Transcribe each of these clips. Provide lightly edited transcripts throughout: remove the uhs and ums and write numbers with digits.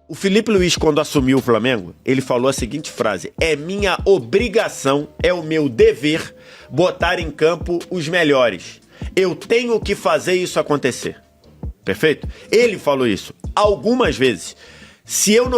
O Felipe Luiz, quando assumiu o Flamengo, ele falou a seguinte frase: é minha obrigação, é o meu dever botar em campo os melhores. Eu tenho que fazer isso acontecer. Perfeito? Ele falou isso algumas vezes. Se eu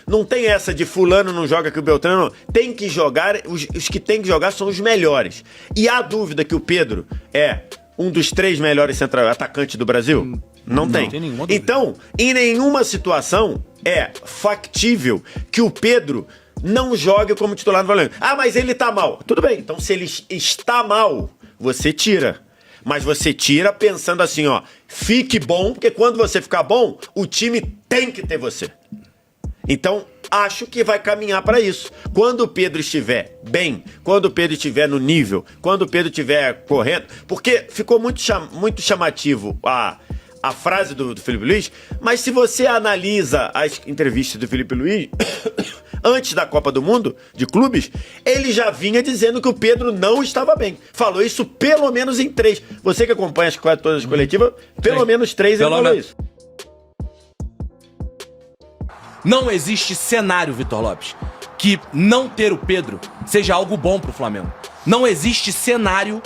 não tenho essa de fulano não joga que o Beltrano não, tem que jogar, os que tem que jogar são os melhores. E há dúvida que o Pedro é um dos 3 melhores atacantes do Brasil? Não tem. Então, em nenhuma situação é factível que o Pedro não jogue como titular no Flamengo. Ah, mas ele tá mal. Tudo bem, então se ele está mal, você tira. Mas você tira pensando assim, ó, fique bom, porque quando você ficar bom, o time tem que ter você. Então, acho que vai caminhar para isso. Quando o Pedro estiver bem, quando o Pedro estiver no nível, quando o Pedro estiver correndo, porque ficou muito chamativo a frase do Felipe Luiz, mas se você analisa as entrevistas do Felipe Luiz, antes da Copa do Mundo, de clubes, ele já vinha dizendo que o Pedro não estava bem. Falou isso pelo menos em 3. Você que acompanha quase todas as coletivas, pelo menos 3 ele falou isso. Não existe cenário, Vitor Lopes, que não ter o Pedro seja algo bom pro Flamengo. Não existe cenário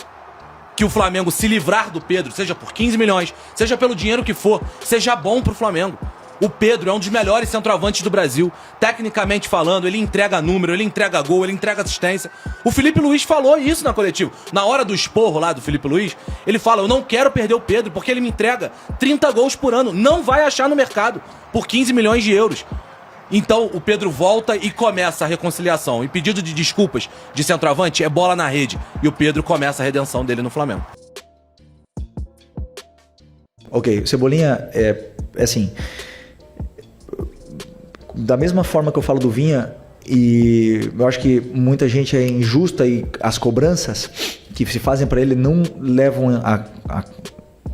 que o Flamengo se livrar do Pedro, seja por 15 milhões, seja pelo dinheiro que for, seja bom pro Flamengo. O Pedro é um dos melhores centroavantes do Brasil. Tecnicamente falando, ele entrega número, ele entrega gol, ele entrega assistência. O Felipe Luiz falou isso na coletiva. Na hora do esporro lá do Felipe Luiz, ele fala, eu não quero perder o Pedro, porque ele me entrega 30 gols por ano. Não vai achar no mercado por 15 milhões de euros. Então o Pedro volta e começa a reconciliação. E pedido de desculpas de centroavante é bola na rede. E o Pedro começa a redenção dele no Flamengo. Ok, Cebolinha é assim... Da mesma forma que eu falo do Vinha, e eu acho que muita gente é injusta e as cobranças que se fazem para ele não levam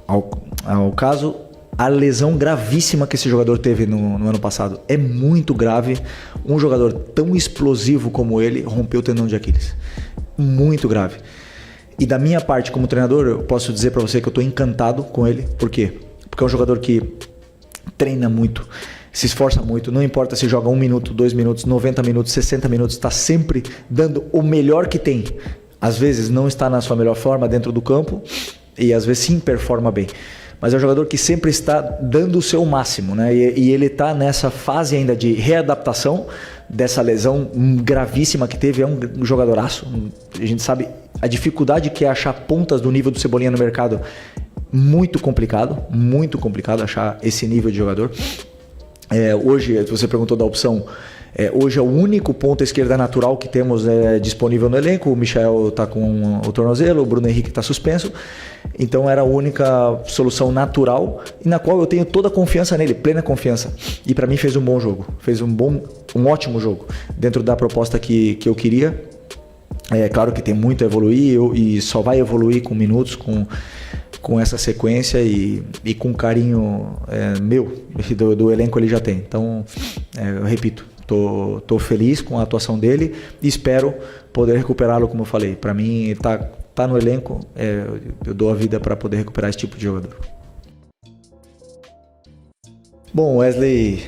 ao caso a lesão gravíssima que esse jogador teve no ano passado. É muito grave. Um jogador tão explosivo como ele rompeu o tendão de Aquiles. Muito grave. E da minha parte como treinador, eu posso dizer para você que eu estou encantado com ele. Por quê? Porque é um jogador que treina muito, se esforça muito, não importa se joga 1 minuto, 2 minutos, 90 minutos, 60 minutos, está sempre dando o melhor que tem. Às vezes não está na sua melhor forma dentro do campo e às vezes sim performa bem. Mas é um jogador que sempre está dando o seu máximo, né? E ele está nessa fase ainda de readaptação dessa lesão gravíssima que teve. É um jogadoraço. A gente sabe a dificuldade que é achar pontas do nível do Cebolinha no mercado. Muito complicado achar esse nível de jogador. Hoje, você perguntou da opção, hoje é o único ponta esquerda natural que temos disponível no elenco. O Michael está com o tornozelo, o Bruno Henrique está suspenso, então era a única solução natural e na qual eu tenho toda a confiança nele, plena confiança. E para mim fez um bom jogo, fez um ótimo jogo dentro da proposta que eu queria. É claro que tem muito a evoluir e só vai evoluir com minutos, com essa sequência e com carinho meu e do elenco ele já tem. Então, eu repito, tô feliz com a atuação dele e espero poder recuperá-lo, como eu falei. Para mim, tá no elenco, eu dou a vida para poder recuperar esse tipo de jogador. Bom, Wesley,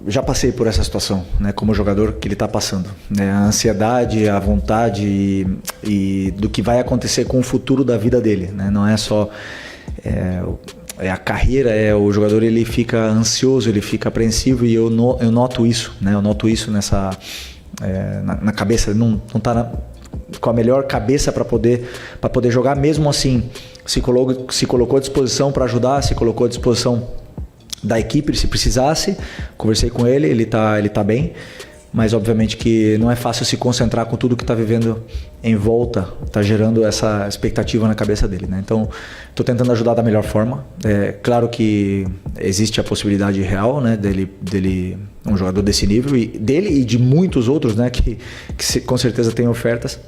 já passei por essa situação, né, como jogador que ele está passando, né, a ansiedade, a vontade e do que vai acontecer com o futuro da vida dele, né, não é só a carreira, o jogador ele fica ansioso, ele fica apreensivo e eu noto isso, né, eu noto isso na cabeça, não está com a melhor cabeça para poder jogar, mesmo assim se colocou à disposição para ajudar, se colocou à disposição da equipe, se precisasse. Conversei com ele, ele tá bem, mas obviamente que não é fácil se concentrar com tudo que está vivendo em volta, está gerando essa expectativa na cabeça dele, né? Então, estou tentando ajudar da melhor forma. Claro que existe a possibilidade real, né, dele um jogador desse nível, e dele e de muitos outros, né, que com certeza tem ofertas,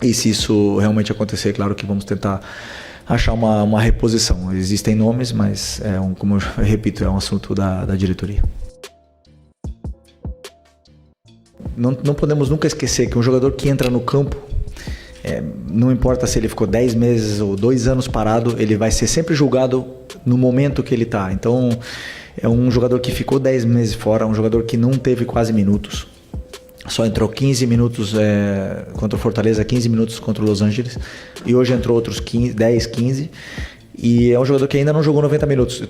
e se isso realmente acontecer, claro que vamos tentar achar uma reposição. Existem nomes, mas como eu repito, é um assunto da diretoria. Não podemos nunca esquecer que um jogador que entra no campo Não importa se ele ficou 10 meses ou 2 anos parado, ele vai ser sempre julgado no momento que ele está. Então, é um jogador que ficou 10 meses fora, um jogador que não teve quase minutos. Só entrou 15 minutos contra o Fortaleza, 15 minutos contra o Los Angeles. E hoje entrou outros 10, 15. E é um jogador que ainda não jogou 90 minutos.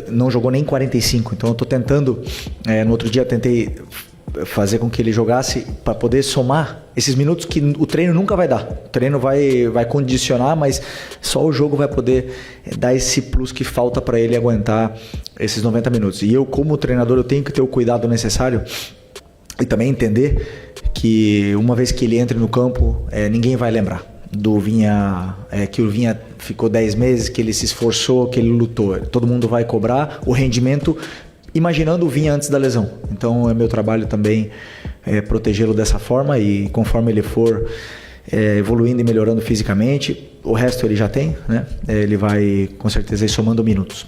Não jogou nem 45. Então eu estou tentando, no outro dia tentei fazer com que ele jogasse para poder somar esses minutos que o treino nunca vai dar. O treino vai condicionar, mas só o jogo vai poder dar esse plus que falta para ele aguentar esses 90 minutos. E eu, como treinador, eu tenho que ter o cuidado necessário e também entender que uma vez que ele entre no campo, ninguém vai lembrar do Vinha, que o Vinha ficou 10 meses, que ele se esforçou, que ele lutou. Todo mundo vai cobrar o rendimento imaginando o Vinha antes da lesão. Então é meu trabalho também protegê-lo dessa forma, e conforme ele for evoluindo e melhorando fisicamente, o resto ele já tem, né? Ele vai com certeza ir somando minutos.